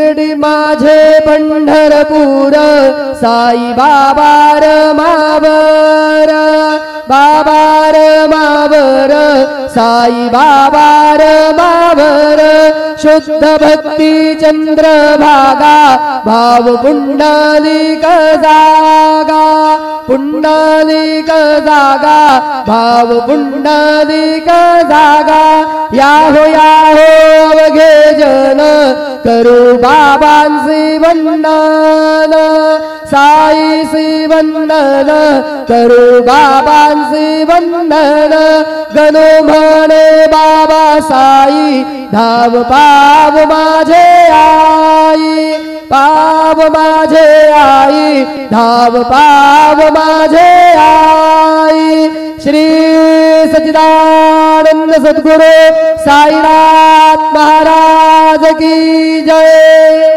निगडी माझे पंढरपूर साई बाबा रमावर बाबा रमावर साई बाबा रमावर शुद्ध भक्ती चंद्रभागा भाव पुंडलिक जागा पुंडलिक जागा भाव पुंडलिक जागा याहो अवघे जन करू बाबांचे वंदन साईचे वंदन करू बाबांचे वंदन गणो म्हणे बाबा साई धाव पाव माझे आई पाव माझे आई धाव पाव माझे आई श्री सच्चिदानंद सद्गुरु साईनाथ महाराज की जय।